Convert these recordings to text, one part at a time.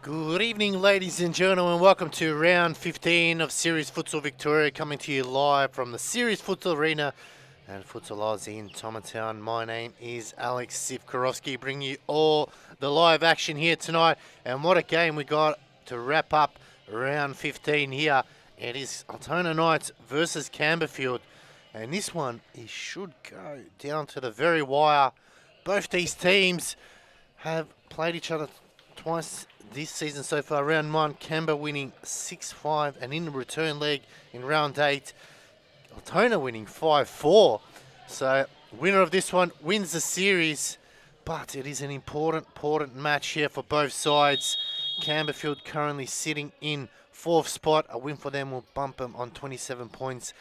Good evening, ladies and gentlemen. Welcome to round 15 of Series Futsal Victoria, coming to you live from the Series Futsal Arena and Futsal Oz in Thomastown. My name is Alex Sivkorowski, bringing you all the live action here tonight. And what a game we got to wrap up round 15 here. It is Altona Knights versus Campbellfield. And this one, it should go down to the very wire. Both these teams have played each other twice this season so far. Round 1, Canberra winning 6-5, and in the return leg in round 8, Altona winning 5-4. So winner of this one wins the series, but it is an important match here for both sides. Campbellfield currently sitting in 4th spot. A win for them will bump them on 27 points,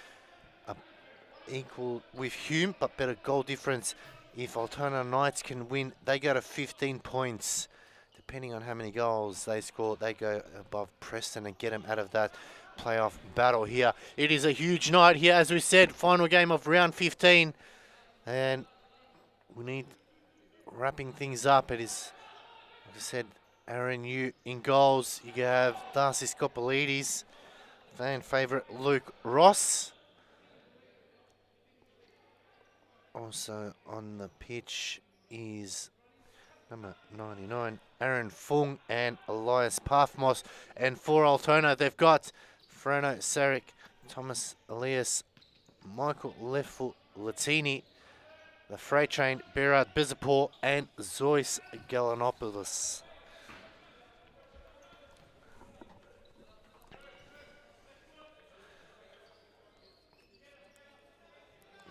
equal with Hume, but better goal difference. If Altona Knights can win, they go to 15 points. Depending on how many goals they score, they go above Preston and get them out of that playoff battle here. It is a huge night here, as we said, final game of round 15. And we need wrapping things up. It is, like I said, Aaron Yu in goals. You have Darcy Scopelides, fan favourite Luke Ross. Also on the pitch is number 99, Aaron Fung and Elias Pathmos. And for Altona, they've got Frano Sarek, Thomas Elias, Michael Leftfoot Latini, the freight train Berard Bizapor, and Zois Galanopoulos.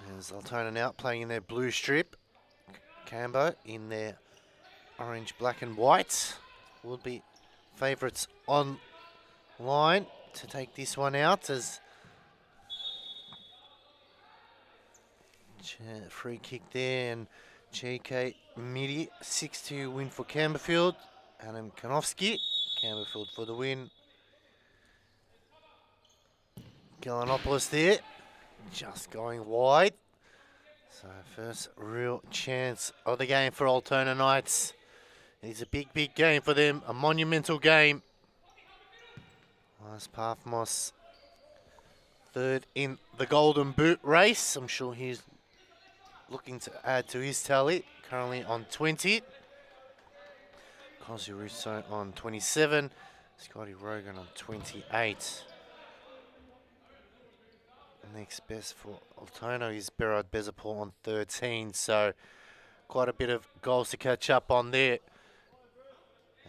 There's Altona now playing in their blue strip. Cambo in their orange, black and white. Will be favourites online to take this one out, as free kick there, and JK Midi 6-2 win for Campbellfield. Adam Kanofsky, Campbellfield for the win. Galanopoulos there, just going wide. So first real chance of the game for Altona Knights. It's a big game for them, a monumental game. Last Pathmos, third in the Golden Boot race. I'm sure he's looking to add to his tally, currently on 20. Cosy Russo on 27. Scotty Rogan on 28. Next best for Altona is Berard Bezapor on 13, so quite a bit of goals to catch up on there.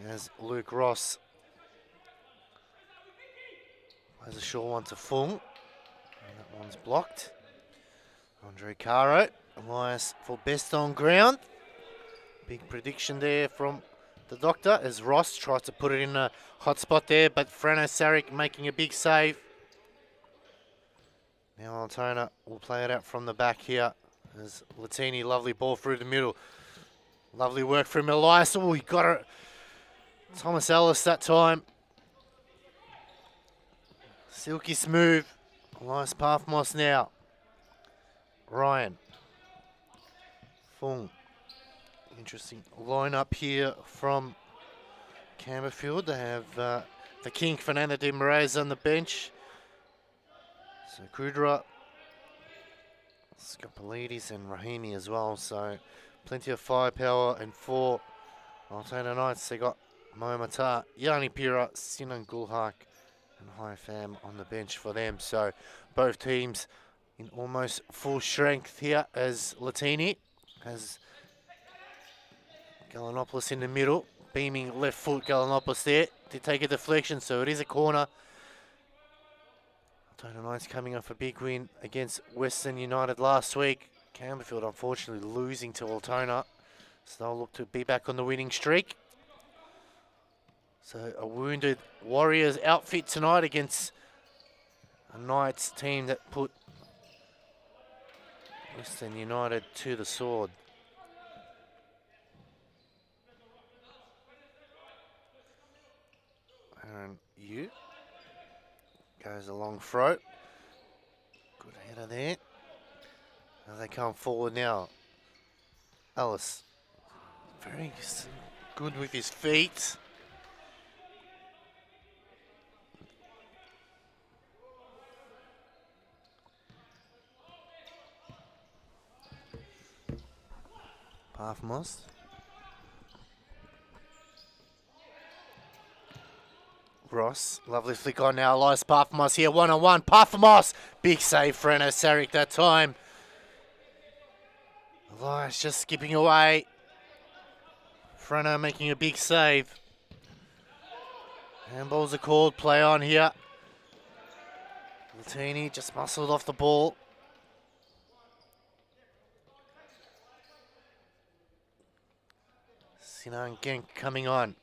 As Luke Ross has a short one to Fung, and that one's blocked. Andre Caro, Elias for best on ground. Big prediction there from the doctor as Ross tries to put it in a hot spot there, but Frano Sarek making a big save. Now Altona will play it out from the back here as Latini, lovely ball through the middle. Lovely work from Elias. Oh, he got it. Thomas Ellis that time. Silky smooth. Elias Pathmos now. Ryan. Fung. Interesting lineup here from Campbellfield. They have the King, Fernando de Moraes, on the bench. So Kudra, Scopelides and Rahimi as well. So plenty of firepower. And for Altona Knights, they got Momata, Yanni Pira, Sinan Gulhak and High Fam on the bench for them. So both teams in almost full strength here, as Latini has Galanopoulos in the middle. Beaming left foot Galanopoulos there to take a deflection, so it is a corner. Altona Knights coming off a big win against Western United last week. Campbellfield unfortunately losing to Altona, so they'll look to be back on the winning streak. So a wounded Warriors outfit tonight against a Knights team that put Western United to the sword. Aaron Yu goes a long throw. Good header there. As they come forward now. Ellis, very good with his feet. Half-Moss. Ross, lovely flick on now. Elias Parfamos here, one-on-one. Parfamos, big save for Freno Saric that time. Elias just skipping away. Freno making a big save. Handballs are called, play on here. Latini just muscled off the ball. Sinan Genk coming on.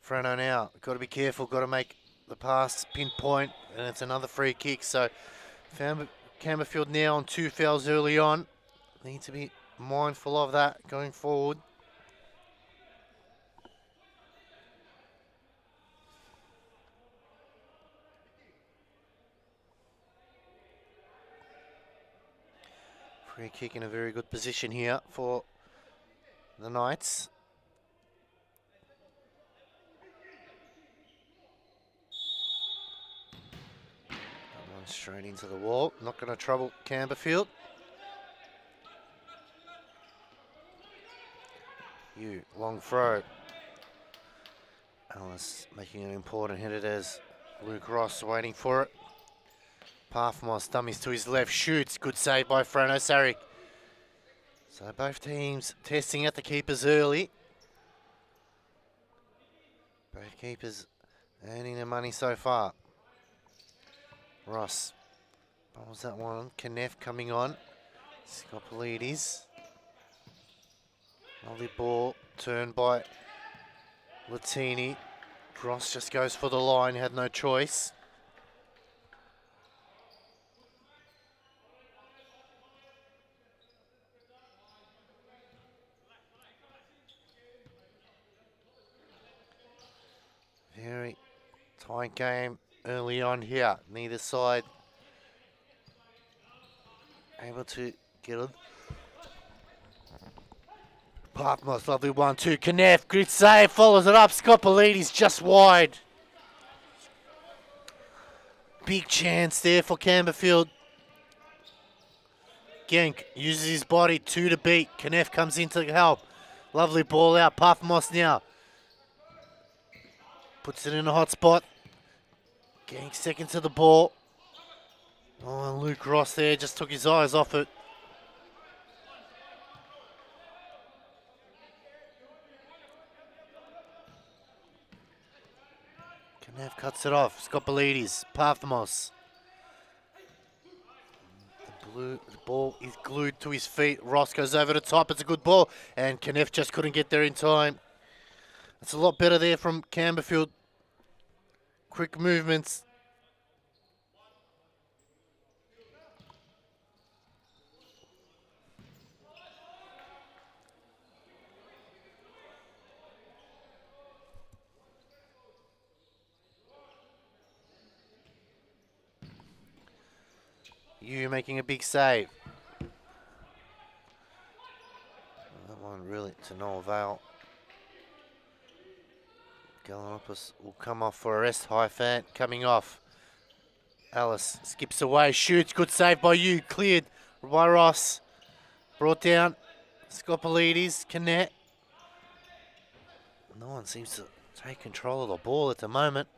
Freno now, got to be careful, got to make the pass pinpoint, and it's another free kick. So Campbellfield now on 2 fouls early on. Need to be mindful of that going forward. Free kick in a very good position here for the Knights. One straight into the wall. Not going to trouble Campbellfield. Long throw. Alice making an important hit it as Luke Ross waiting for it. Parfamos dummies to his left, shoots. Good save by Freno Saric. So both teams testing at the keepers early. Both keepers earning their money so far. Ross. What was that one? Knef coming on. Scopolides. Lovely ball turned by Latini. Ross just goes for the line, had no choice. Very tight game early on here. Neither side able to get it. Parfamos, lovely 1-2. Knef, good save, follows it up. Scopolides just wide. Big chance there for Campbellfield. Genk uses his body, 2 to beat. Knef comes in to help. Lovely ball out. Parfamos now. Puts it in a hot spot. Genk second to the ball. Oh, and Luke Ross there just took his eyes off it. Knef cuts it off. Scopolides, Parfamos. The ball is glued to his feet. Ross goes over the top. It's a good ball. And Knef just couldn't get there in time. It's a lot better there from Campbellfield. Quick movements. You making a big save. That one really to no avail. Gallinopoulos will come off for a rest. High fan coming off. Alice skips away, shoots. Good save by you. Cleared by Ross. Brought down. Scopolides, Knef. No one seems to take control of the ball at the moment.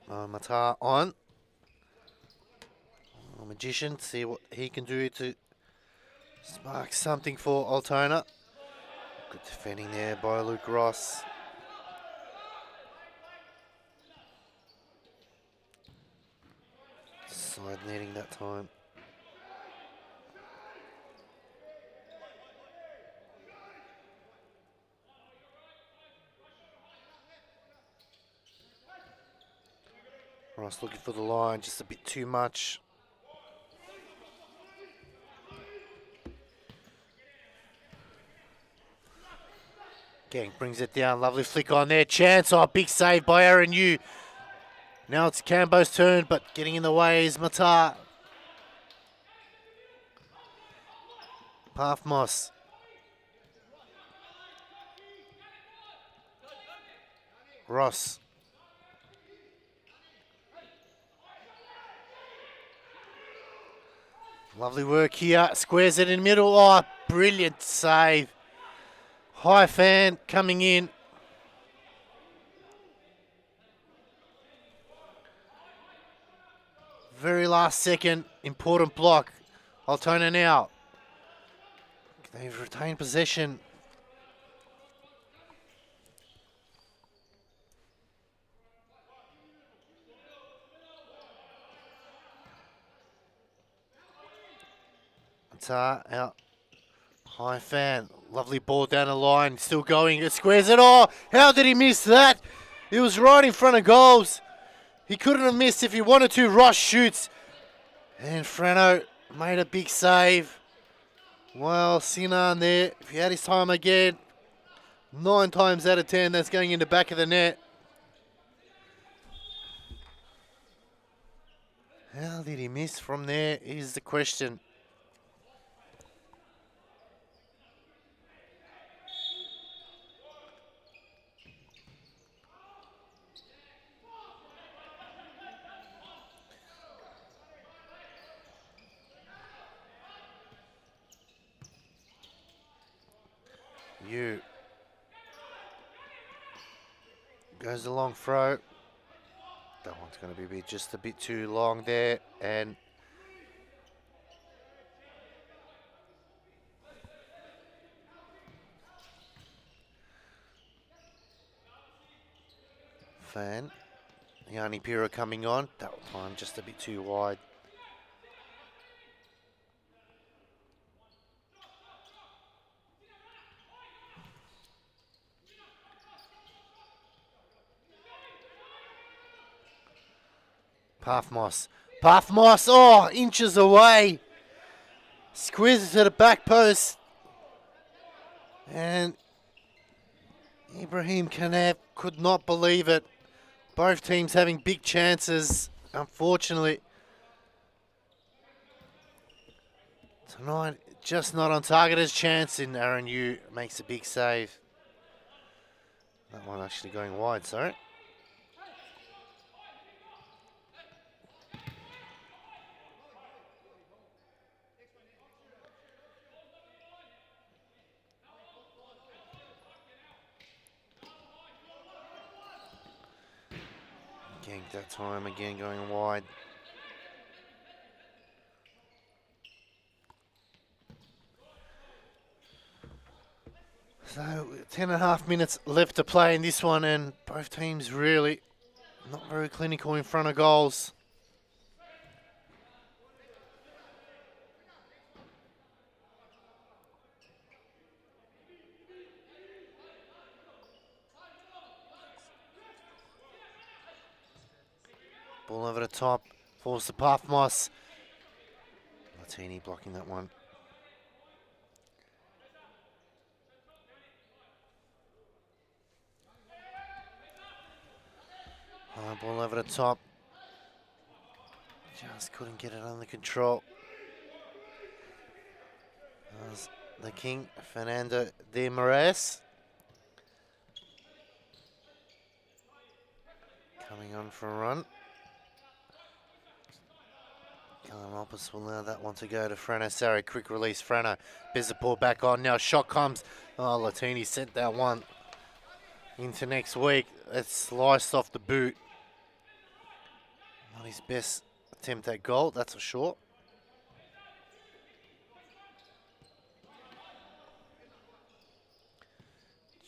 Matar on. Magician, see what he can do to spark something for Altona. Good defending there by Luke Ross. Side netting that time. Ross looking for the line, just a bit too much. Genk brings it down, lovely flick on there. Chance, oh, big save by Aaron Yu. Now it's Cambo's turn, but getting in the way is Matar. Parfamos. Ross. Lovely work here. Squares it in the middle. Oh, brilliant save. High fan coming in. Very last second. Important block. Altona now. They've retained possession. Out. High fan. Lovely ball down the line. Still going. It squares it. Oh, how did he miss that? It was right in front of goals. He couldn't have missed if he wanted to. Ross shoots. And Frano made a big save. Well, Sinan there. If he had his time again, 9 times out of 10, that's going in the back of the net. How did he miss from there is the question. Goes the long throw. That one's going to be just a bit too long there. And Fan. Yanni Pira coming on. That one just a bit too wide. Pathmos. Pathmos, oh, inches away. Squeezes to the back post. And Ibrahim Kanev could not believe it. Both teams having big chances, unfortunately. Tonight, just not on target as chance, and Aaron Yu makes a big save. That one actually going wide, sorry. That time again going wide. So 10.5 minutes left to play in this one, and both teams really not very clinical in front of goals. Ball over the top, falls to Pathmos. Martini blocking that one. Ball over the top. Just couldn't get it under control. That was the king, Fernando de Moraes. Coming on for a run. Opus will allow that one to go to Frano Sari. Quick release, Frano. Bezapor back on. Now shot comes. Oh, Latini sent that one into next week. It's sliced off the boot. Not his best attempt at goal, that's for sure.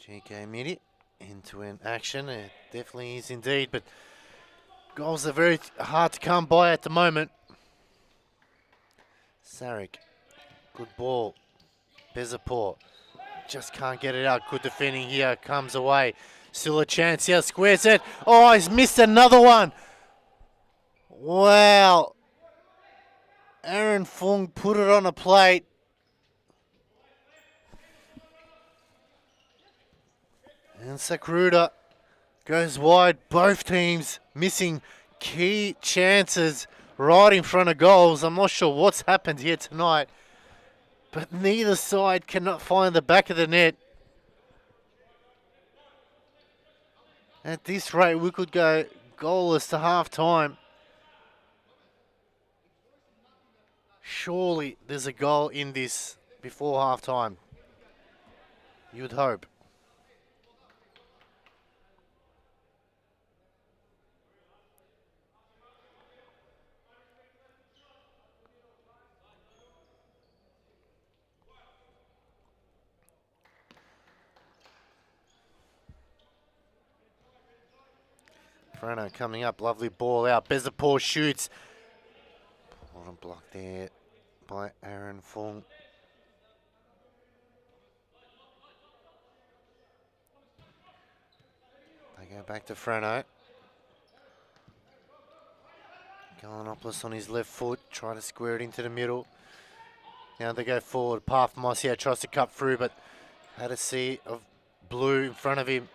GK Midi into an action. It definitely is indeed, but goals are very hard to come by at the moment. Sarek, good ball. Bezapor just can't get it out. Good defending here, comes away. Still a chance here, squares it. Oh, he's missed another one. Wow. Aaron Fung put it on a plate. And Sakruda goes wide. Both teams missing key chances right in front of goals. I'm not sure what's happened here tonight, but neither side cannot find the back of the net. At this rate, we could go goalless to half-time. Surely there's a goal in this before half-time. You'd hope. Frano coming up, lovely ball out. Bezapor shoots. Bottom block there by Aaron Fung. They go back to Frano. Galanopoulos on his left foot, trying to square it into the middle. Now they go forward. Parfmos here tries to cut through, but had a sea of blue in front of him.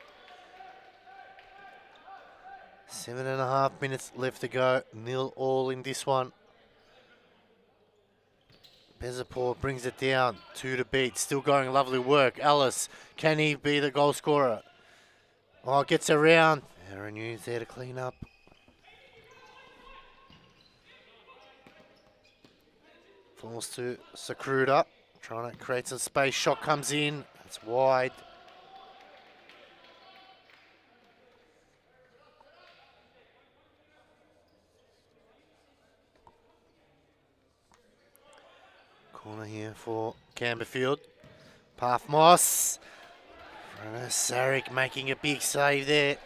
7.5 minutes left to go. 0-0 in this one. Bezapor brings it down. 2 to beat. Still going lovely work. Ellis, can he be the goal scorer? Oh, gets around. Aaron Hughes there to clean up. Falls to Sakruda. Trying to create some space. Shot comes in. It's wide. Corner here for Campbellfield. Parfmos. Sarek making a big save there.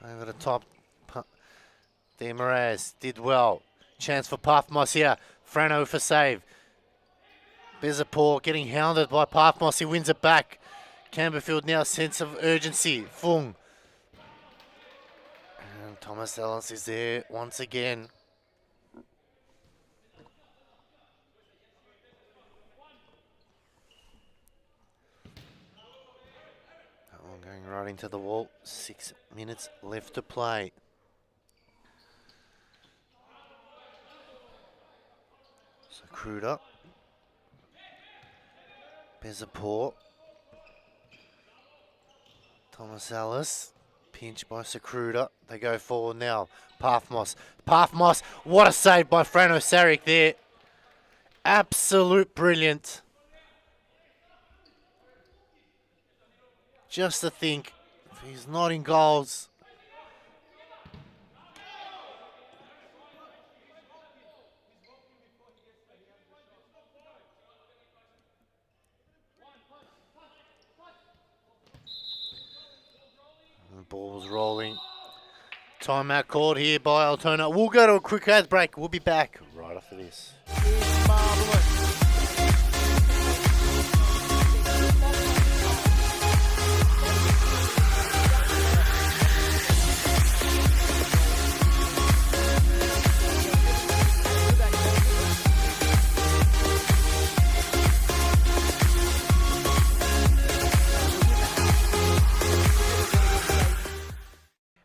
Over the top. Demaraz did well. Chance for Parfmos here. Frano for save. Bezapor getting hounded by Parfmos. He wins it back. Campbellfield now a sense of urgency. Fung. And Thomas Ellis is there once again. That one going right into the wall. 6 minutes left to play. So Kruder. Bezapor. Thomas Ellis. Pinch by Sakruda. They go forward now. Parfmos. Parfmos. What a save by Frano Sarek there. Absolute brilliant. Just to think, if he's not in goals, the ball's rolling. Timeout called here by Altona. We'll go to a quick ad break. We'll be back right after this.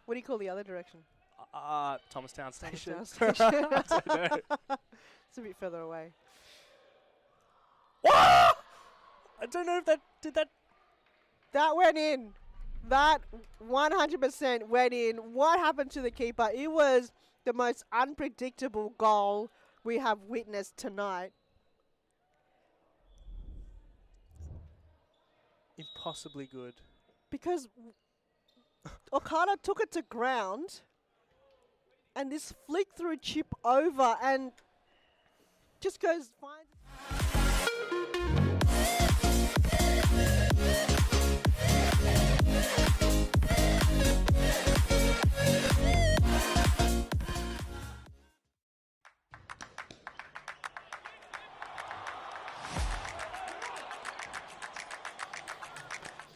What do you call the other direction? Thomastown Station. Thomastown I don't know. It's a bit further away. I don't know if that did that. That went in. That 100% went in. What happened to the keeper? It was the most unpredictable goal we have witnessed tonight. Impossibly good. Because Okada took it to ground and this flick through chip over and just goes fine.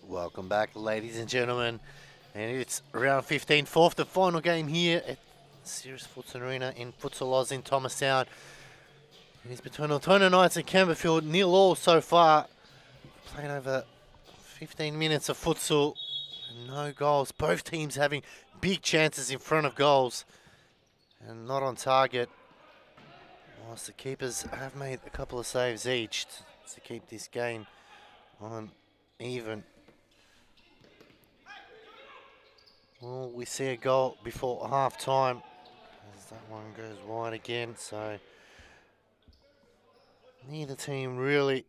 Welcome back, ladies and gentlemen. And it's round 15, fourth, the final game here at Serious Futsal Arena in Futsal Oz in Thomastown. It is between Altona Knights and Campbellfield, 0-0 so far. Playing over 15 minutes of futsal and no goals. Both teams having big chances in front of goals. and not on target. Whilst the keepers have made a couple of saves each to keep this game on even. Well, we see a goal before half time as that one goes wide again, so neither team really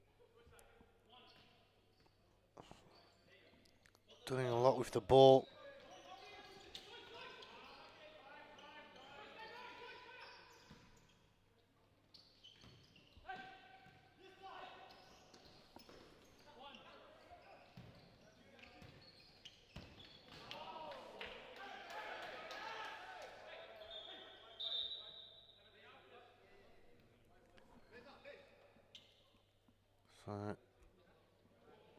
doing a lot with the ball. So,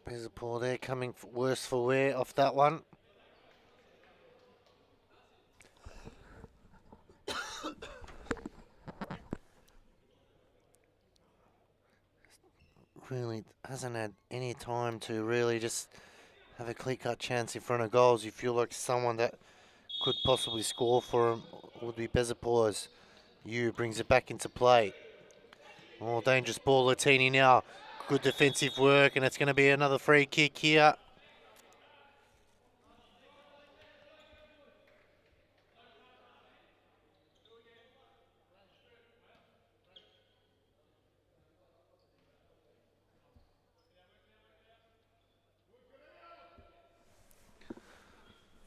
Bezapur there coming worse for wear off that one. Really hasn't had any time to really just have a clear-cut chance in front of goals. You feel like someone that could possibly score for him would be Bezapur. You brings it back into play. Oh, dangerous ball, Latini now. Good defensive work, and it's going to be another free kick here.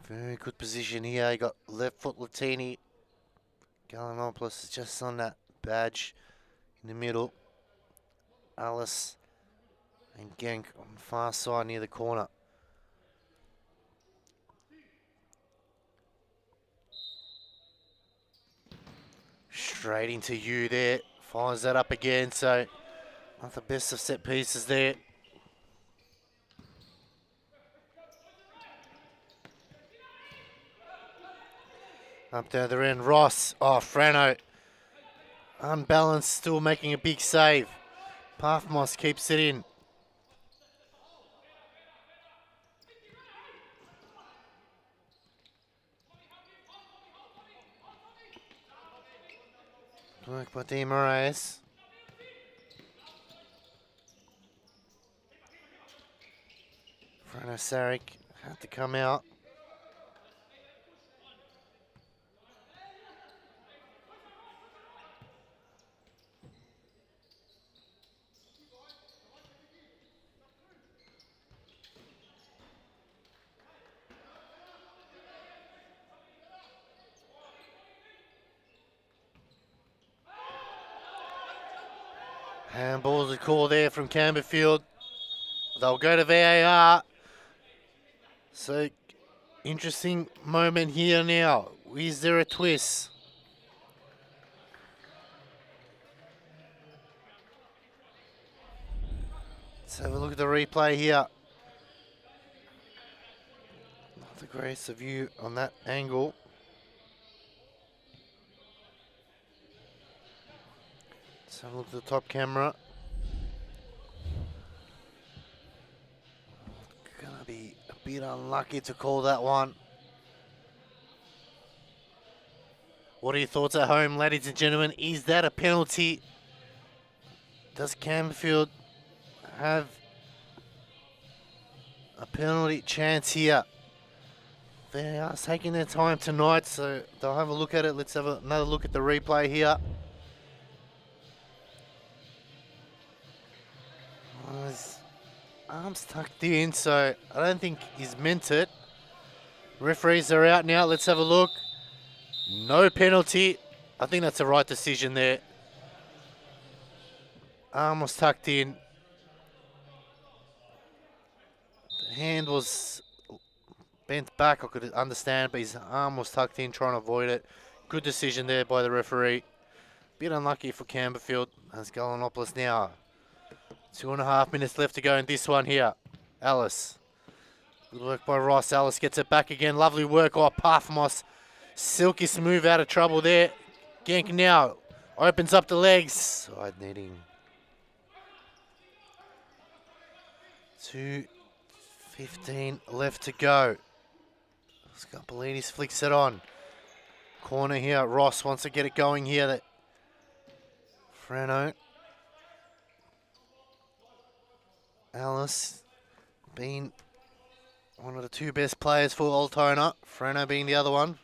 Very good position here. You got left foot Latini. Galanopoulos is just on that badge in the middle. Alice and Genk on the far side near the corner. Straight into you there. Fires that up again, so not the best of set pieces there. Up the other end, Ross. Oh, Frano. Unbalanced, still making a big save. Parfmos keeps it in. Work by Di Moraes. Frano Sarek had to come out. Handball's a call there from Campbellfield. They'll go to VAR. So, interesting moment here now. Is there a twist? Let's have a look at the replay here. Not the greatest of view on that angle. Let's have a look at the top camera. Gonna be a bit unlucky to call that one. What are your thoughts at home, ladies and gentlemen? Is that a penalty? Does Campbellfield have a penalty chance here? They are taking their time tonight, so they'll have a look at it. Let's have another look at the replay here. Well, his arms tucked in, so I don't think he's meant it. Referees are out now. Let's have a look. No penalty. I think that's the right decision there. Arm was tucked in. The hand was bent back, I could understand, but his arm was tucked in, trying to avoid it. Good decision there by the referee. Bit unlucky for Campbellfield. As Galanopoulos now. 2.5 minutes left to go in this one here. Alice. Good work by Ross. Alice gets it back again. Lovely work. Oh, Parfmos. Silky smooth out of trouble there. Genk now opens up the legs. Side netting. 2:15 left to go. Scapolidis flicks it on. corner here. Ross wants to get it going here. That Freno. Alice being one of the two best players for Altona. Freno being the other one.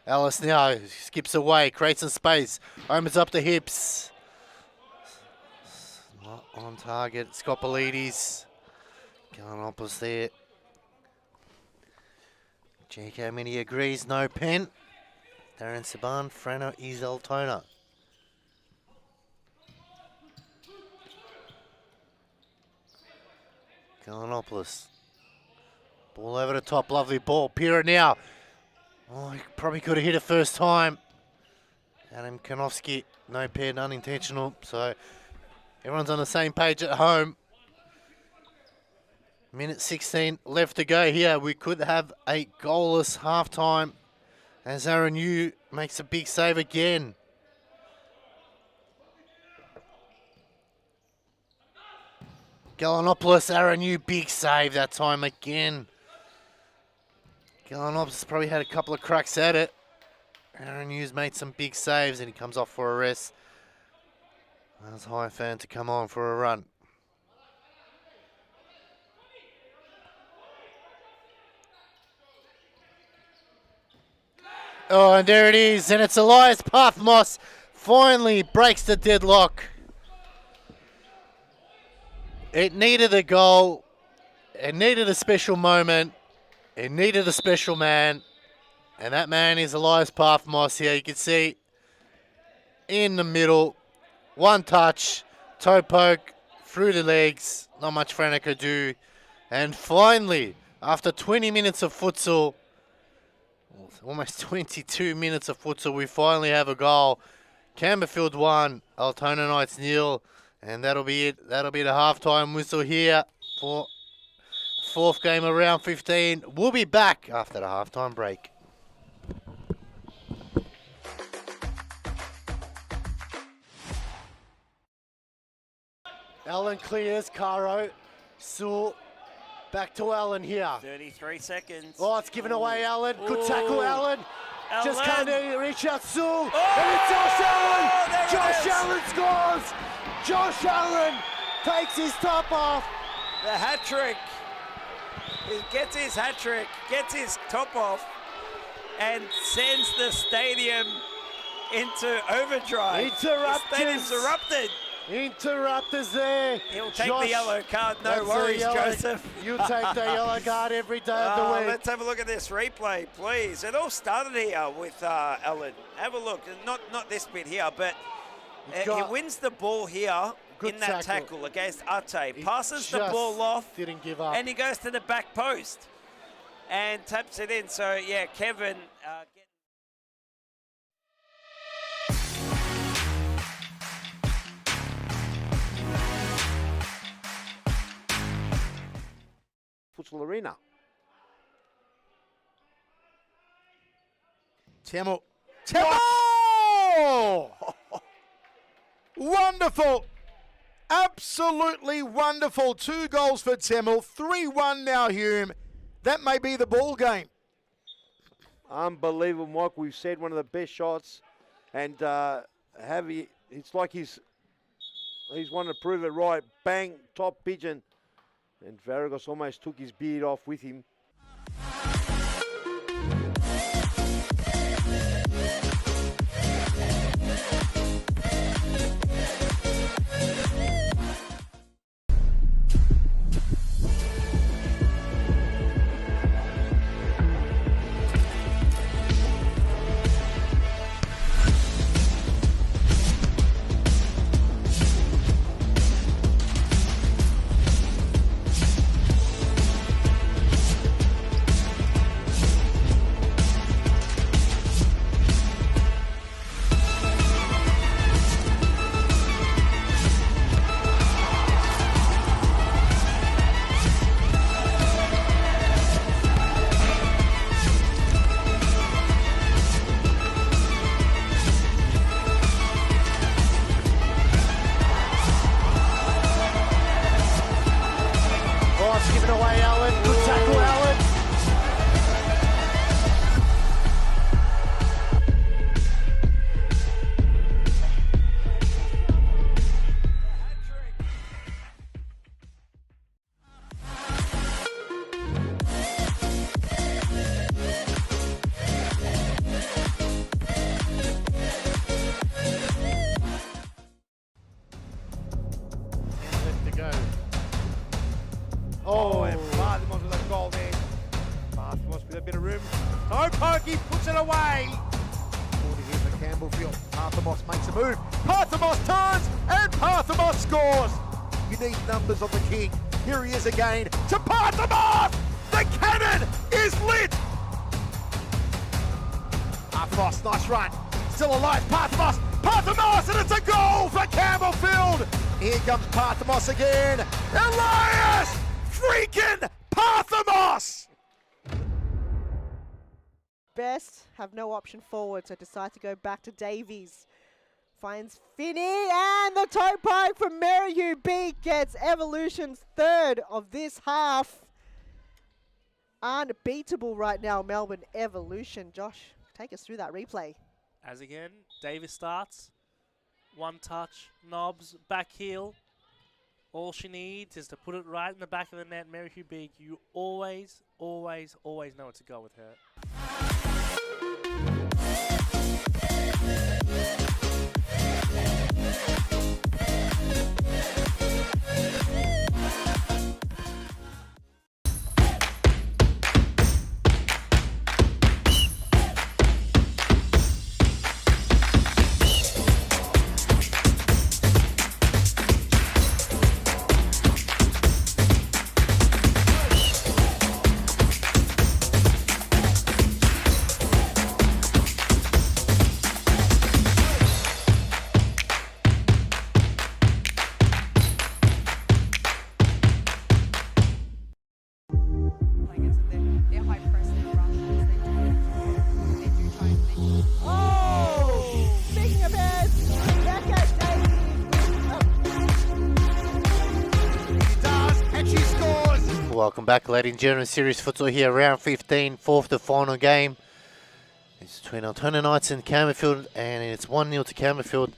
Alice now skips away, creates some space, opens up the hips. Not on target. Scoppolides. Gallinopoulos there. J.K. Mini agrees, no pen. Darren Saban, Freno is Altona. Gallinopoulos. Ball over the top, lovely ball. Pira now. Oh, he probably could have hit it first time. Adam Kanofsky, no pen, unintentional. So everyone's on the same page at home. Minute 16 left to go here. We could have a goalless halftime as Aaron Yu makes a big save again. Gallinopoulos, Aaron Yu, big save that time again. Gallinopoulos probably had a couple of cracks at it. Aaron Yu's made some big saves and he comes off for a rest. That's High Fan to come on for a run. Oh, and there it is, and it's Elias Pathmos finally breaks the deadlock. It needed a goal, it needed a special moment, it needed a special man, and that man is Elias Pathmos here. You can see in the middle, one touch, toe poke, through the legs, not much Freno could do. And finally, after 20 minutes of futsal, almost 22 minutes of futsal, we finally have a goal. Campbellfield 1, Altona Knights 0, and that'll be it. That'll be the halftime whistle here for the fourth game of round 15. We'll be back after the halftime break. Allen clears, Caro, Sewell, back to Allen here. 33 seconds. Oh, it's given away, Allen. Good tackle, Allen. Just Allen. can't reach out, Sewell. Oh! And it's Josh Allen. There it Josh is. Allen scores. Josh Allen takes his top off. The hat trick. He gets his hat trick, gets his top off, and sends the stadium into overdrive. Interrupters. The stadium's erupted. Interrupters there. He'll take Josh, the yellow card. No that's the worries, yellow. Joseph. You take the yellow card every day of the week. Let's have a look at this replay, please. It all started here with Allen. Have a look. Not this bit here, but he wins the ball here in that tackle against Ate. Passes the ball off. Didn't give up. And he goes to the back post and taps it in. So, yeah, Kevin... Futsal Arena. Temo. Wonderful. Absolutely wonderful. 2 goals for Temmel. 3-1 now, Hume. That may be the ball game. Unbelievable, Mike. We've said one of the best shots. And it's like he's wanted to prove it right. Bang, top pigeon. And Vargas almost took his beard off with him. Groski puts it away. Corner here for Campbellfield. Parthamos makes a move. Parthamos turns and Parthamos scores. You need numbers on the king. Here he is again to Parthamos. The cannon is lit. Frost, nice run. Still alive, Parthamos. Parthamos, and it's a goal for Campbellfield. Here comes Parthamos again. Elias freaking Parthamos. Best have no option forward, so decide to go back to Davies. Finds Finney, and the toe poke from Merrihew Beak gets Evolution's third of this half. Unbeatable right now, Melbourne Evolution. Josh, take us through that replay. As again, Davis starts. One touch, knobs, back heel. All she needs is to put it right in the back of the net. Merrihew Beak, you always, always, always know what to go with her. Welcome back, ladies and gentlemen. Series Futsal here, round 15, fourth to final game. It's between Altona Knights and Campbellfield, and it's 1-0 to Campbellfield.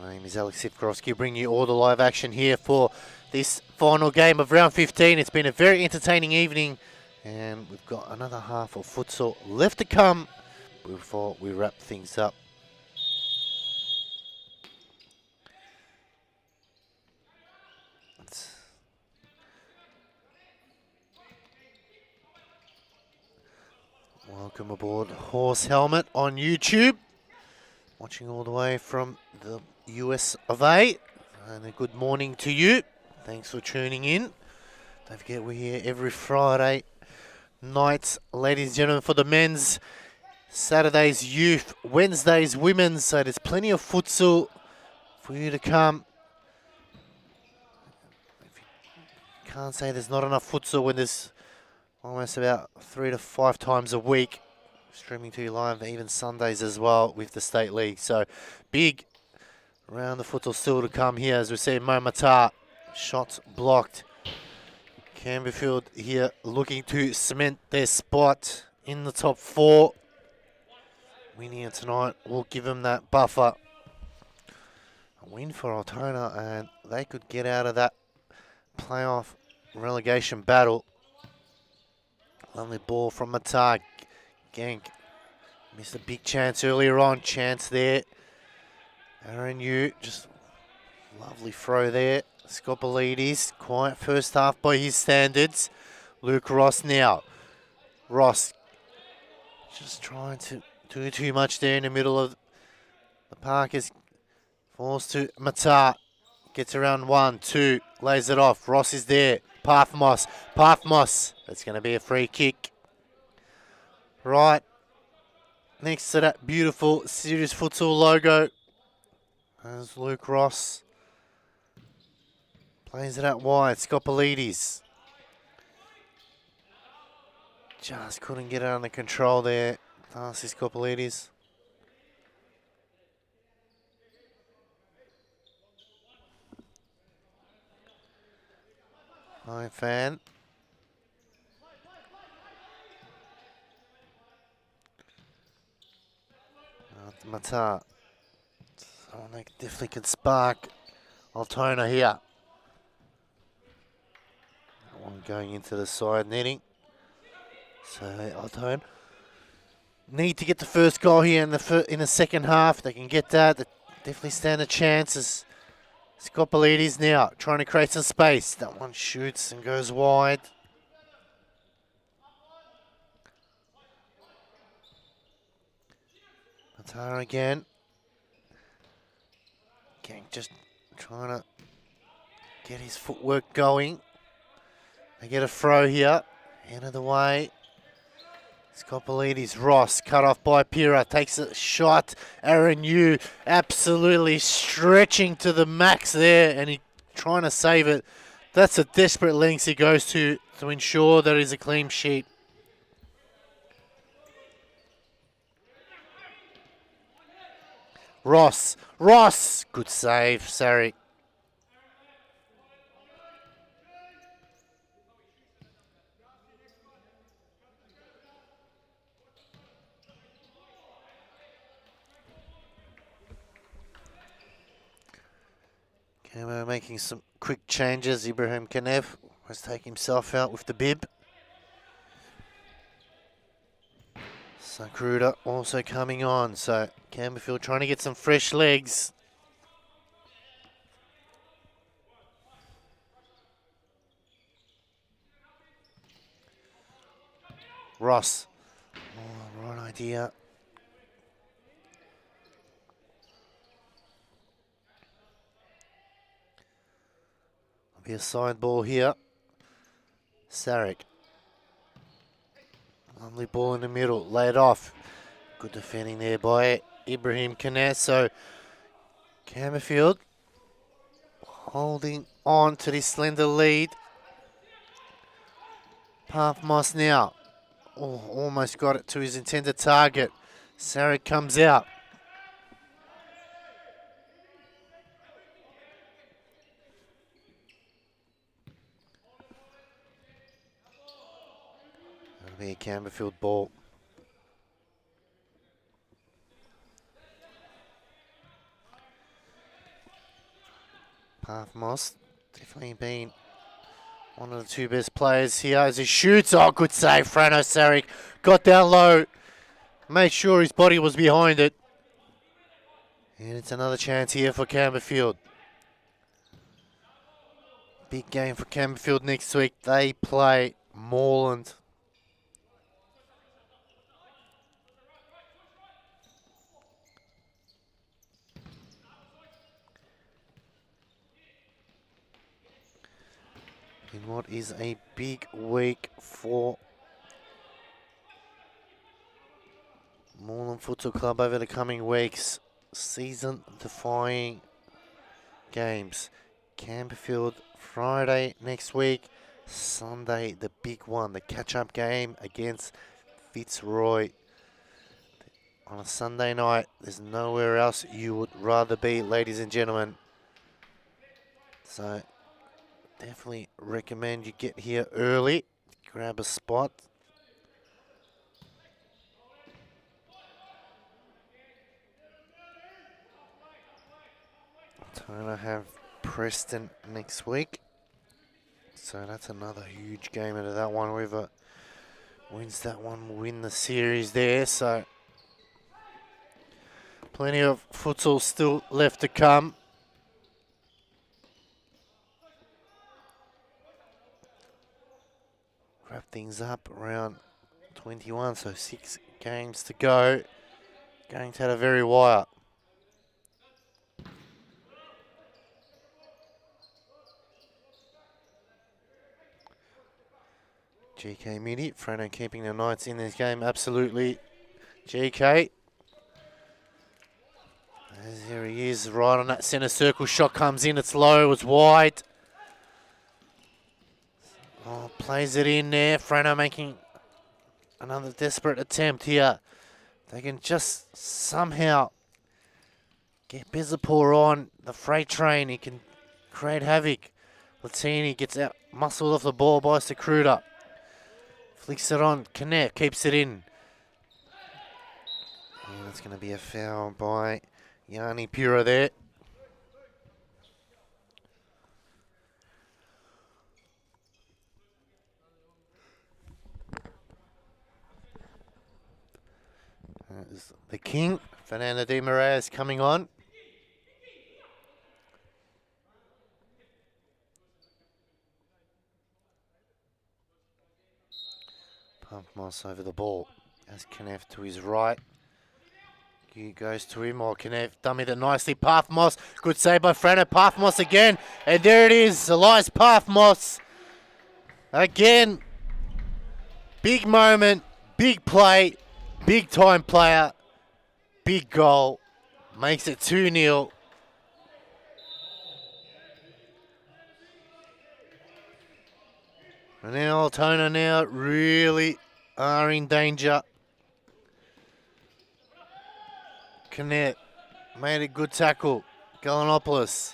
My name is Alex Sifkorowski, bringing you all the live action here for this final game of round 15. It's been a very entertaining evening, and we've got another half of futsal left to come before we wrap things up. Welcome aboard Horse Helmet on YouTube. Watching all the way from the US of A. And a good morning to you. Thanks for tuning in. Don't forget we're here every Friday night, ladies and gentlemen, for the men's. Saturdays youth, Wednesdays women's. So there's plenty of futsal for you to come. Can't say there's not enough futsal when there's almost about 3 to 5 times a week. Streaming to you live, even Sundays as well with the State League. So big round the futsal still to come here. As we see, Momata, shots blocked. Campbellfield here looking to cement their spot in the top 4. Winning it tonight will give them that buffer. A win for Altona, and they could get out of that playoff relegation battle. Lovely ball from Matar. Gank missed a big chance earlier on. Chance there. Aaron Yu, just lovely throw there. Scopelides, quiet first half by his standards. Luke Ross now. Ross just trying to do too much there in the middle of the park. Is falls to Matar. Gets around 1, 2, lays it off. Ross is there. Parthamos. Parthamos. That's going to be a free kick. Right next to that beautiful Series Futsal logo. There's Luke Ross. Plays it out wide. Scopelides. Just couldn't get it under control there. Darcy Scopelides. High fan. Matar. Someone that definitely can spark Altona here. That one going into the side netting. So Altona need to get the first goal here in the second half. They can get that. They definitely stand a chance. As Scopelides now trying to create some space. That one shoots and goes wide. Altona again. Just trying to get his footwork going. They get a throw here. End of the way. Scoppolides, Ross, cut off by Pira, takes a shot. Aaron Yu absolutely stretching to the max there, and he trying to save it. That's a desperate lengths he goes to ensure that he's a clean sheet. Ross, good save, Sarek. Okay, we're making some quick changes. Ibrahim Kanev has taken himself out with the bib. Sakruda also coming on, so Campbellfield trying to get some fresh legs. Ross, oh, right idea. Be a side ball here. Sarek. Lovely ball in the middle, laid off. Good defending there by Ibrahim Kanes. So Campbellfield holding on to this slender lead. Parthmos now. Oh, almost got it to his intended target. Sarek comes out. That'll be a Campbellfield ball. Parthmos definitely been one of the two best players here as he shoots. Oh, good save, Frano Sarek. Got down low. Made sure his body was behind it. And it's another chance here for Campbellfield. Big game for Campbellfield next week. They play Moreland. In what is a big week for Moreland Futsal Club over the coming weeks. Season-defying games. Campbellfield Friday next week. Sunday, the big one, the catch-up game against Fitzroy. On a Sunday night, there's nowhere else you would rather be, ladies and gentlemen. So definitely recommend you get here early, grab a spot. Altona have Preston next week. So that's another huge game out of that one. Whoever wins that one will win the series there. So plenty of futsal still left to come. Wrap things up around 21, so 6 games to go. Going to have a very wire. GK Midi, Frano keeping the Knights in this game, absolutely. GK. There he is, right on that centre circle. Shot comes in, it's low, it's wide. Oh, plays it in there. Frano making another desperate attempt here. They can just somehow get Bezapur on the freight train. He can create havoc. Latini gets out, muscled off the ball by Sakruda. Flicks it on. Kaner keeps it in. And it's going to be a foul by Yanni Pura there. There's the king, Fernando Di Maria, is coming on. Parthmos over the ball. As Kanef to his right. He goes to him, or Knev dummied it nicely. Parthamos, good save by Frano. Parthamos again, and there it is. Elias Parthamos again. Big moment, big play, big time player, big goal. Makes it 2-0. And now Altona now really are in danger. Knev made a good tackle. Galanopoulos.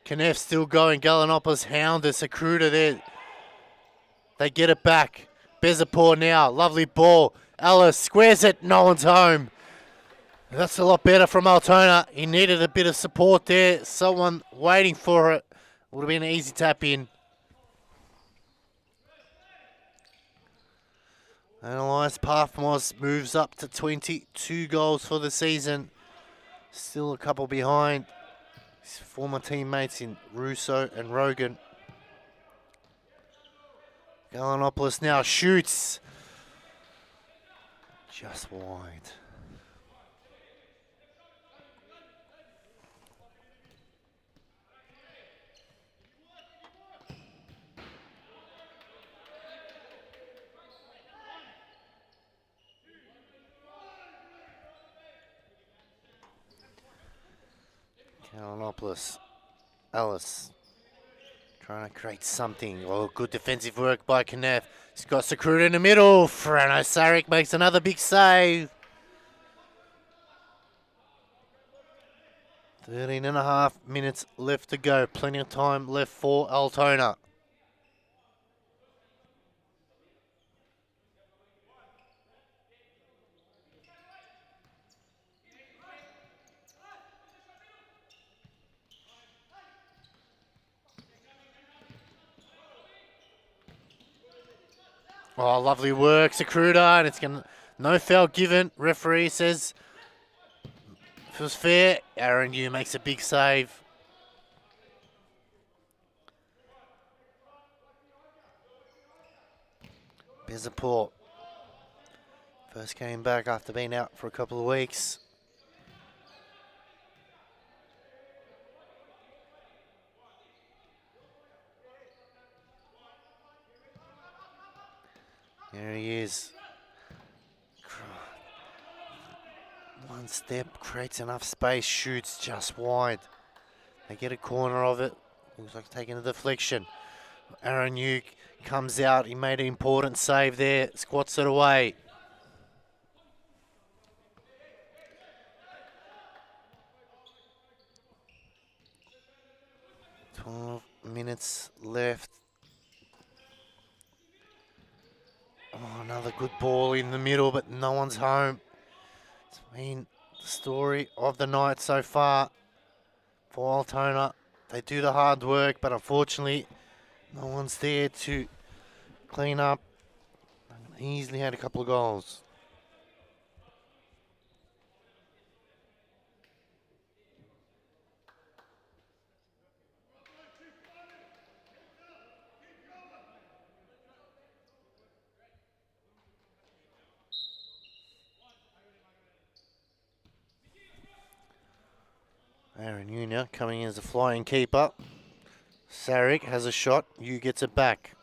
Knev still going. Galanopoulos hounded Sakruda there. They get it back. Bezapor now. Lovely ball. Ellis squares it. No one's home. That's a lot better from Altona. He needed a bit of support there. Someone waiting for it. Would have been an easy tap in. And Elias Parthamos moves up to 22 goals for the season. Still a couple behind his former teammates in Russo and Rogan. Galanopoulos now shoots. Just wide. Galanopoulos. Ellis. Trying to create something. Oh, good defensive work by Knev. He's got Sakruda in the middle. Frano Saric makes another big save. 13.5 minutes left to go. Plenty of time left for Altona. Oh, lovely work, Sakruda, and it's going to, no foul given. Referee says if it was fair. Aaron Yu makes a big save. Bezaport. First came back after being out for a couple of weeks. There he is. One step, creates enough space, shoots just wide. They get a corner of it. Looks like taking a deflection. Aaron Yu comes out. He made an important save there. Squats it away. "12 minutes left. Oh, another good ball in the middle, but no one's home. It's been the story of the night so far for Altona. They do the hard work, but unfortunately, no one's there to clean up. Easily had a couple of goals. Aaron Yu now coming in as a flying keeper. Saric has a shot. Yu gets it back.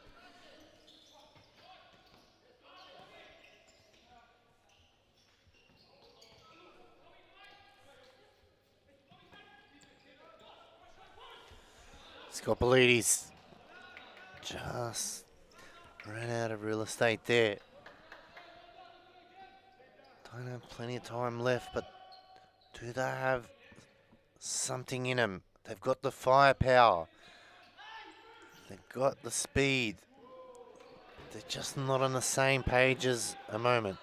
Scopelides just ran out of real estate there. Don't have plenty of time left, but do they have something in them? They've got the firepower. They've got the speed. They're just not on the same page as a moment.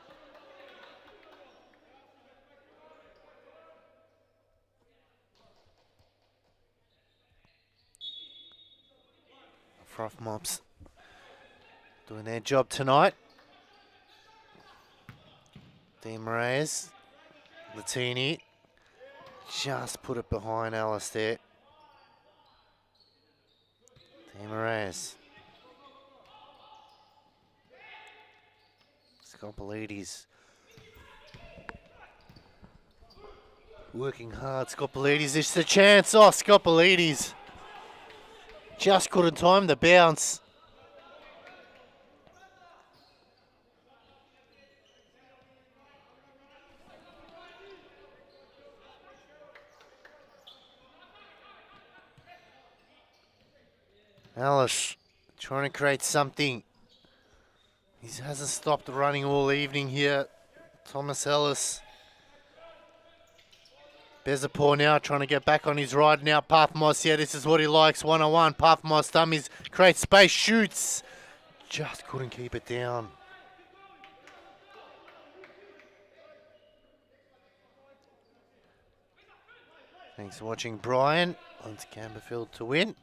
Froth Mobs doing their job tonight. De Moraes, Latini, just put it behind Alice there. De Moraes. Scopelides. Working hard, Scoppolides. This is the chance. Oh, Scoppolides just couldn't time the bounce. Ellis trying to create something. He hasn't stopped running all evening here. Thomas Ellis. Bezapor now trying to get back on his ride now. Pathmos, yeah, this is what he likes. 1-on-1. Pathmos dummies, creates space, shoots. Just couldn't keep it down. Thanks for watching, Brian. On to Campbellfield to win.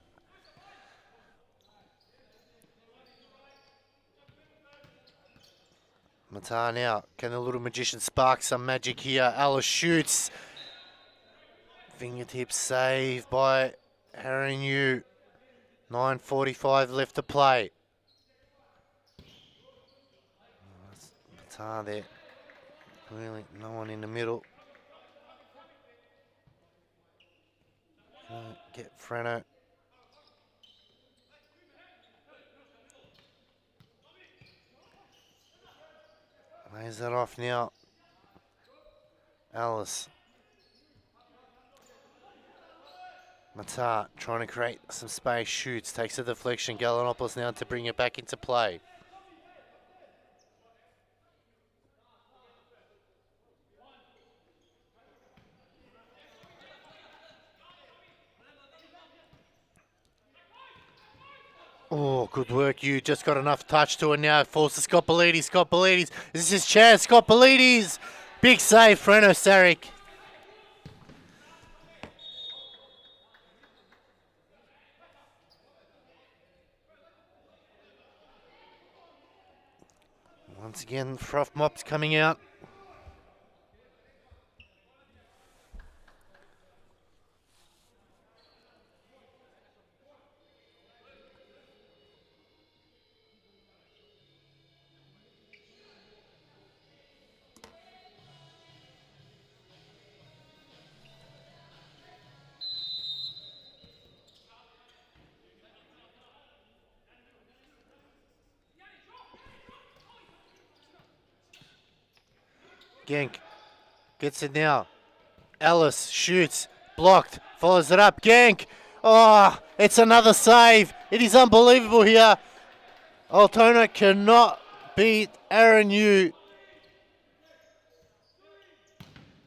Matar now. Can the little magician spark some magic here? Alice shoots. Fingertip save by Aaron Yu. 9:45 left to play. Matar there. Really, no one in the middle. Get Freno. Lays that off now. Alice. Matar trying to create some space, shoots, takes a deflection. Gallinopoulos now to bring it back into play. Oh, good work, you. Just got enough touch to it now. Forces Scoppolides. Scoppolides. This is his chance. Scoppolides. Big save, Freno Saric. Once again, froth mops coming out. Genk gets it now. Ellis shoots, blocked, follows it up. Genk, oh, it's another save. It is unbelievable here. Altona cannot beat Aaron Yu.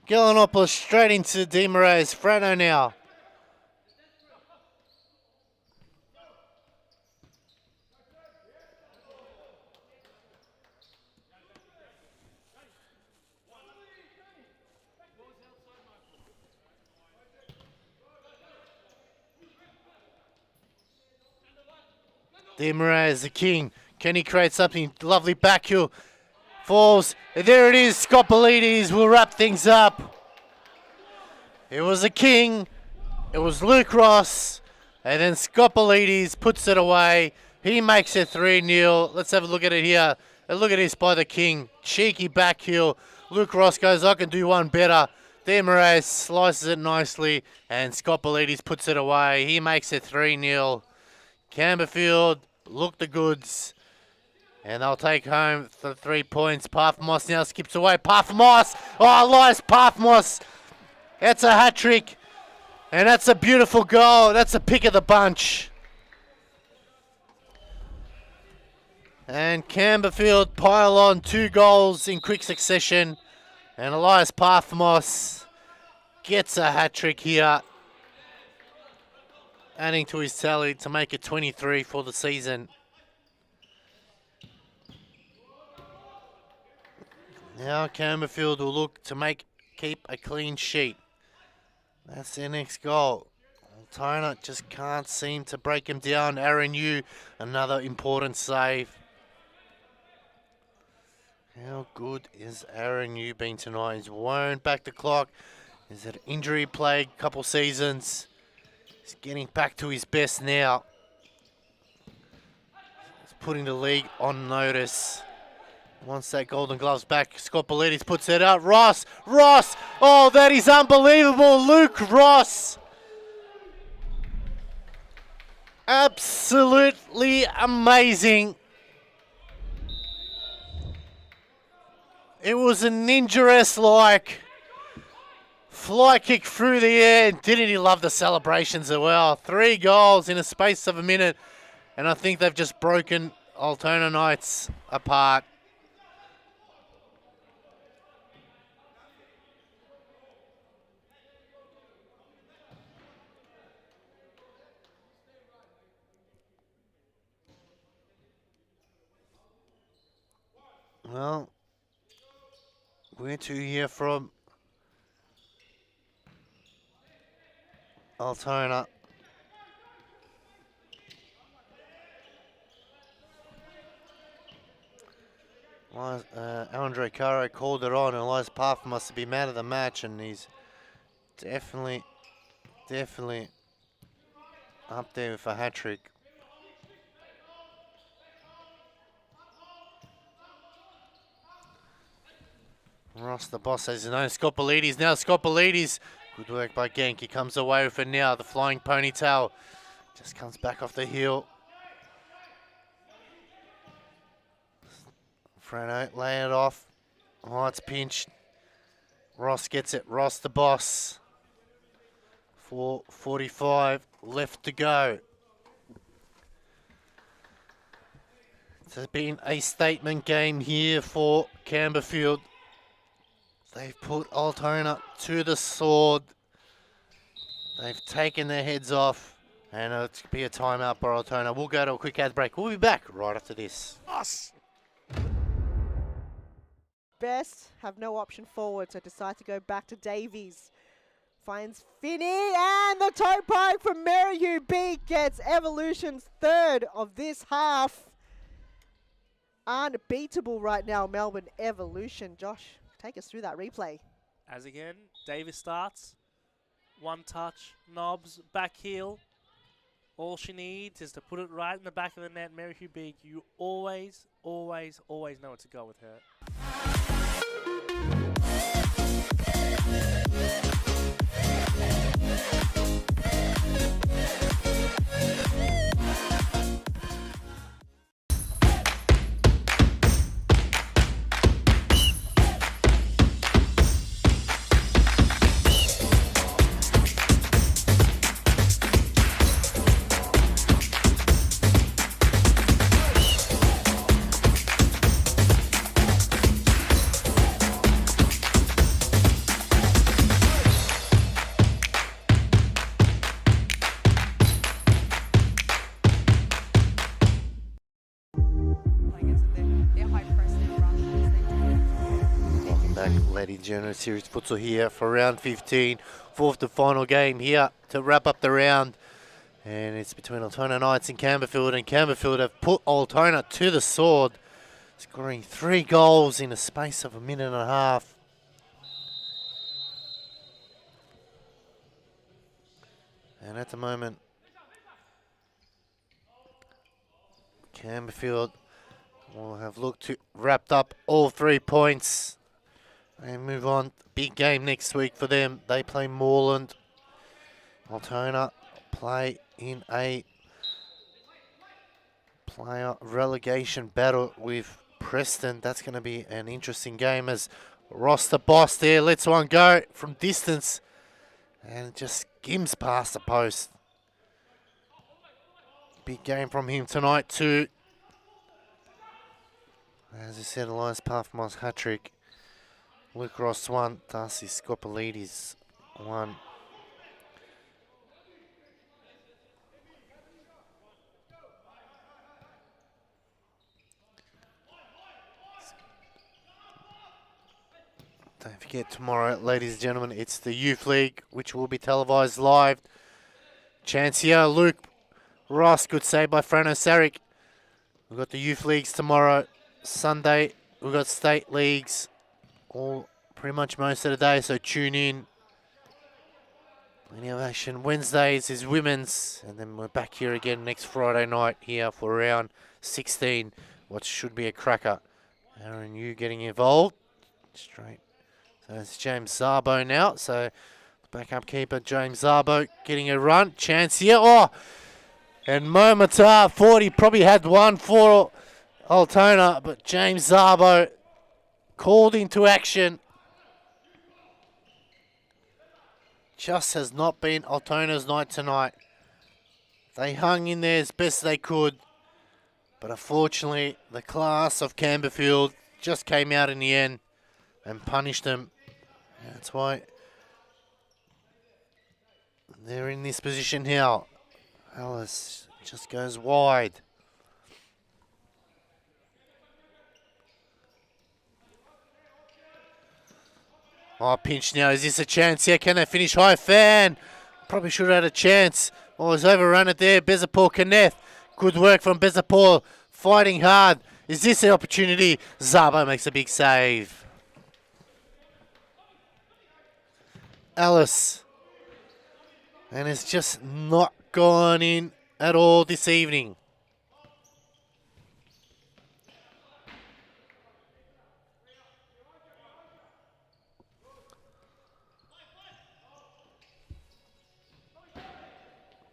Gallinopoulos straight into Demaraes. Frano now. Demaraes, the king. Can he create something? Lovely back heel. Falls. There it is. Scoppolides will wrap things up. It was the king. It was Luke Ross. And then Scoppolides puts it away. He makes it 3-0. Let's have a look at it here. And look at this by the king. Cheeky back heel. Luke Ross goes, I can do one better. Demaraes slices it nicely. And Scoppolides puts it away. He makes it 3-0. Campbellfield look the goods. And they'll take home the 3 points. Pathmos now skips away. Pathmos! Oh, Elias Pathmos! That's a hat-trick. And that's a beautiful goal. That's a pick of the bunch. And Campbellfield pile on 2 goals in quick succession. And Elias Pathmos gets a hat-trick here, adding to his tally to make it 23 for the season. Now Campbellfield will look to keep a clean sheet. That's their next goal. Altona just can't seem to break him down. Aaron Yu, another important save. How good is Aaron Yu been tonight? He's won't back the clock. He's had injury plagued couple seasons. He's getting back to his best now. He's putting the league on notice. Once that Golden Gloves back, Scoppolides puts it out. Ross! Oh, that is unbelievable. Luke Ross. Absolutely amazing. It was a ninja-esque fly kick through the air. Didn't he love the celebrations as well? 3 goals in a space of a minute. And I think they've just broken Altona Knights apart. Well, where to hear from Altona. Andre Caro called it on, and Elias Parf must be mad of the match, and he's definitely up there with a hat-trick. Ross, the boss, has his own. Scoppolides now. Scoppolides. Good work by Genk. He comes away with it now. The flying ponytail just comes back off the heel. Frano, lay it off. Oh, it's pinched. Ross gets it. Ross, the boss. 4:45 left to go. It's been a statement game here for Campbellfield. They've put Altona to the sword. They've taken their heads off. And it'll be a timeout for Altona. We'll go to a quick ad break. We'll be back right after this. Best have no option forward, so decide to go back to Davies. Finds Finney, and the toe poke from Merrihew Beak gets Evolution's 3rd of this half. Unbeatable right now, Melbourne Evolution. Josh, take us through that replay. As again, Davis starts. 1 touch, knobs, back heel. All she needs is to put it right in the back of the net. Merrihew Beak, you always know where to go with her. Ladies and gentlemen, Series Futsal here for round 15. 4th and final game here to wrap up the round. And it's between Altona Knights and Campbellfield. And Campbellfield have put Altona to the sword, scoring 3 goals in a space of a minute and a half. And at the moment, Campbellfield will have looked to wrapped up all 3 points. And move on. Big game next week for them. They play Moreland. Altona play in a player relegation battle with Preston. That's going to be an interesting game as Ross the boss there lets one go from distance and just skims past the post. Big game from him tonight too. As I said, Elias Parfmo's hat-trick. Luke Ross 1, Darcy Scoppolides 1. Don't forget tomorrow, ladies and gentlemen, it's the Youth League, which will be televised live. Chance here, Luke Ross, good save by Frano Saric. We've got the Youth Leagues tomorrow. Sunday, we've got State Leagues. All pretty much most of the day, so tune in. Plenty of action. Wednesdays is women's, and then we're back here again next Friday night here for round 16, what should be a cracker. Aaron Yu getting involved. Straight. So it's James Zarbo now. So backup keeper James Zarbo getting a run. Chance here. Oh! And Momata, 40, probably had one for Altona, but James Zarbo called into action. Just has not been Altona's night tonight. They hung in there as best they could, but unfortunately, the class of Campbellfield just came out in the end and punished them. That's why they're in this position here. Alice just goes wide. Oh, pinch now. Is this a chance here? Can they finish high? Fan. Probably should have had a chance. Oh, he's overrun it there. Bezapol Kenneth. Good work from Bezapol. Fighting hard. Is this the opportunity? Zabo makes a big save. Alice. And it's just not gone in at all this evening.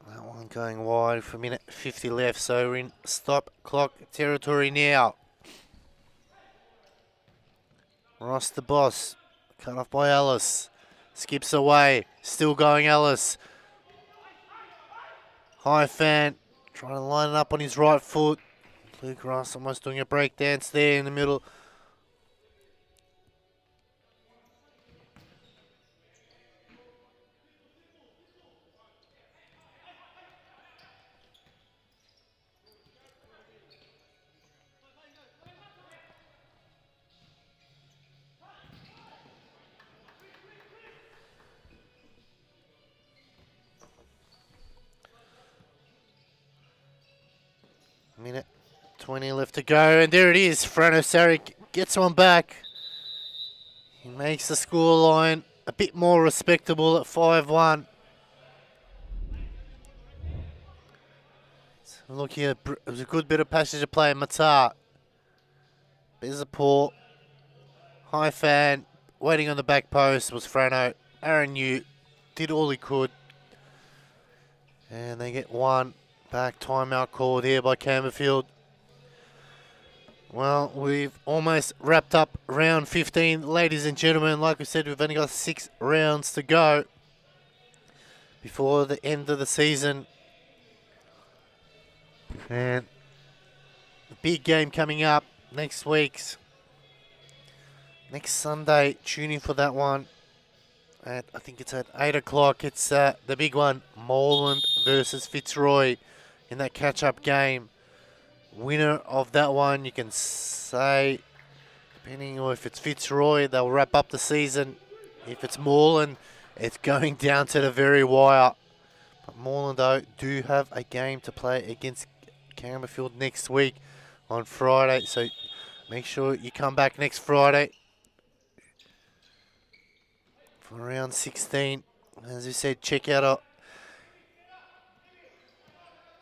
That one going wide for minute 50 left, so we're in stop clock territory now. Ross the boss, cut off by Ellis. Skips away, still going Ellis. High fan, trying to line it up on his right foot. Luke Ross almost doing a break dance there in the middle. Minute 20 left to go, and there it is. Frano Sarek gets one back. He makes the scoreline a bit more respectable at 5-1. So look here, it was a good bit of passage to play. Matar, Bezapor, high fan, waiting on the back post was Frano. Aaron Yu did all he could, and they get one. Back timeout called here by Campbellfield. Well, we've almost wrapped up round 15, ladies and gentlemen. Like we said, we've only got 6 rounds to go before the end of the season. And the big game coming up next Next Sunday, tune in for that one. I think it's at 8 o'clock. It's the big one, Moreland versus Fitzroy. In that catch-up game, winner of that one, you can say, depending on if it's Fitzroy, they'll wrap up the season. If it's Moreland, it's going down to the very wire. But Moreland, though, do have a game to play against Campbellfield next week on Friday. So make sure you come back next Friday for round 16. As we said, check out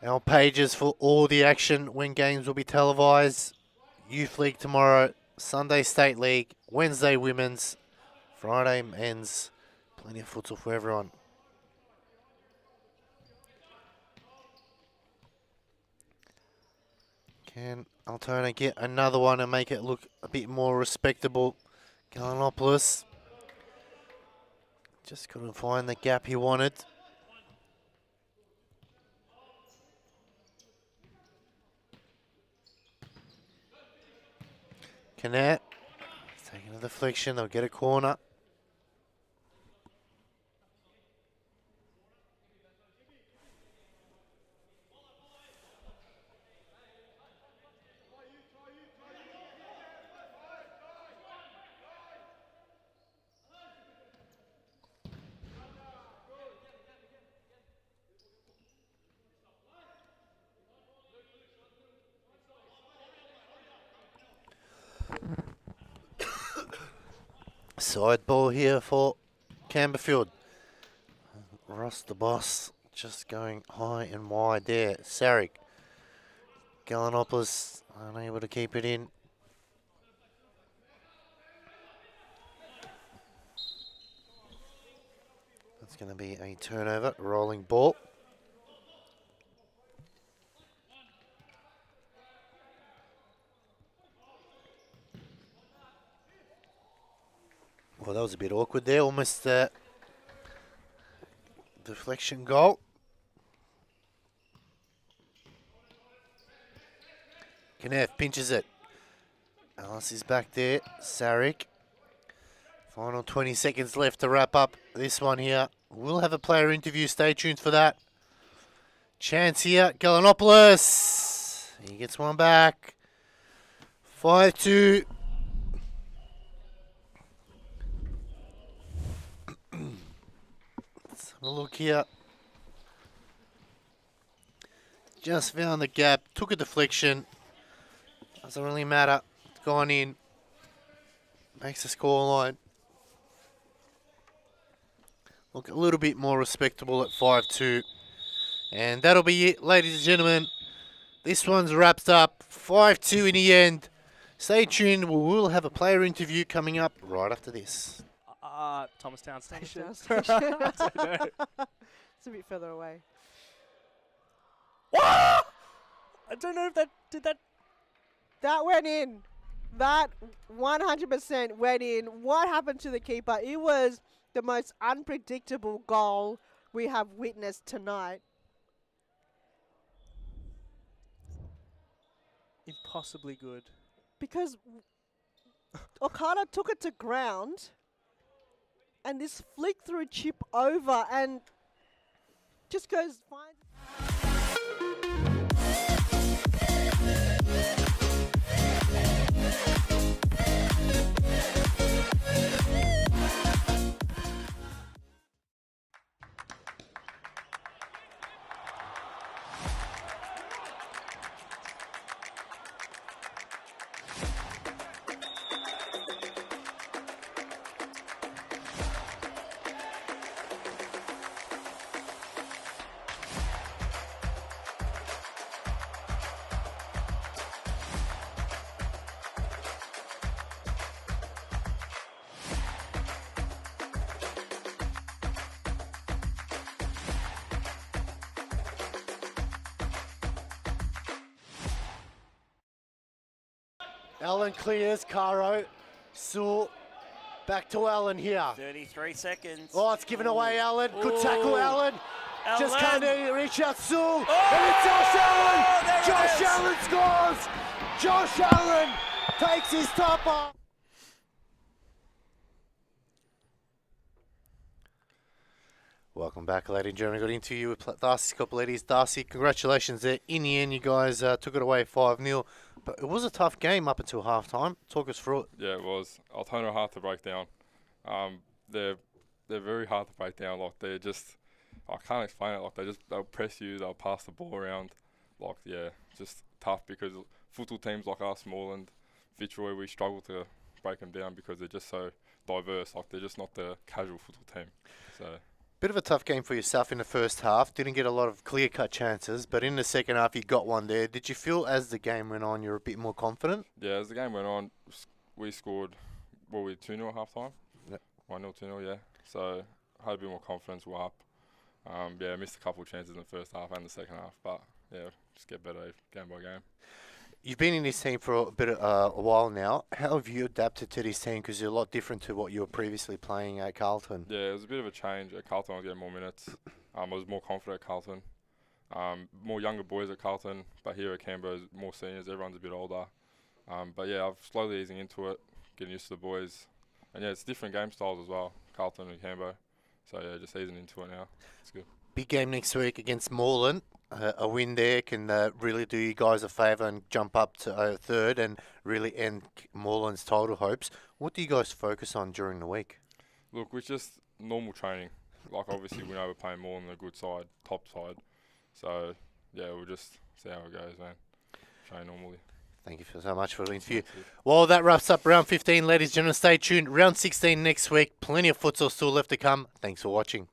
our pages for all the action when games will be televised. Youth League tomorrow, Sunday State League, Wednesday Women's, Friday Men's. Plenty of futsal for everyone. Can Altona get another one and make it look a bit more respectable? Galanopoulos just couldn't find the gap he wanted. Canat taking a deflection, they'll get a corner. Side ball here for Campbellfield. Ross the boss just going high and wide there. Sarek. Galanopoulos unable to keep it in. going to be a turnover, rolling ball. Well, that was a bit awkward there. Almost deflection goal. Kneff pinches it. Alice is back there. Sarek. Final 20 seconds left to wrap up this one here. We'll have a player interview. Stay tuned for that. Chance here. Galanopoulos. He gets one back. 5-2. Let's have a look here. Just found the gap. Took a deflection. Doesn't really matter. It's gone in. Makes the score line look a little bit more respectable at 5-2. And that'll be it, ladies and gentlemen. This one's wrapped up. 5-2 in the end. Stay tuned. We will have a player interview coming up right after this. Thomastown Station. Station. I don't know. It's a bit further away. I don't know if that did that. That went in. That 100% went in. What happened to the keeper? It was the most unpredictable goal we have witnessed tonight. Impossibly good. Because Okada took it to ground and this flick through chip over and just goes fine. Allen clears, Caro. Sewell, back to Allen here. 33 seconds. Oh, it's given away, Allen. Good tackle, Allen. Just Allen. can't reach out, Sewell. Oh! And it's Josh Allen. There it Josh is. Allen scores. Josh Allen takes his top off. Welcome back, ladies and gentlemen. Got into you with Darcy Scopelides. Darcy, congratulations there. In the end, you guys took it away 5-0. But it was a tough game up until halftime. Talk us through it. Yeah, it was. Altona are hard to break down. They're very hard to break down. Like they're just, I can't explain it. Like they'll press you, they'll pass the ball around. Like just tough because futsal teams like us, Moreland, Fitzroy, we struggle to break them down because they're just so diverse. Like they're just not the casual futsal team. So. Bit of a tough game for yourself in the first half. Didn't get a lot of clear-cut chances, but in the second half you got one there. Did you feel as the game went on you're a bit more confident? Yeah, as the game went on, we scored, 2-0 at half time? Yep. 1-0, 2-0, yeah. So had a bit more confidence, we're up. Missed a couple of chances in the first half and the second half, but yeah, just get better game by game. You've been in this team for a while now. How have you adapted to this team? Because you're a lot different to what you were previously playing at Carlton. Yeah, it was a bit of a change. At Carlton, I was getting more minutes. I was more confident at Carlton. More younger boys at Carlton, but here at Canberra, more seniors. Everyone's a bit older. But yeah, I'm slowly easing into it, getting used to the boys. And yeah, it's different game styles as well, Carlton and Canberra. So yeah, just easing into it now. It's good. Big game next week against Moreland. A win there can really do you guys a favour and jump up to third and really end Moreland's title hopes. What do you guys focus on during the week? Look, it's just normal training. Like obviously we know we're playing Moreland a good side, top side. So yeah, we'll just see how it goes, man. Train normally. Thank you so much for the interview. Well, that wraps up round 15, ladies and gentlemen. Stay tuned. Round 16 next week. Plenty of futsal still left to come. Thanks for watching.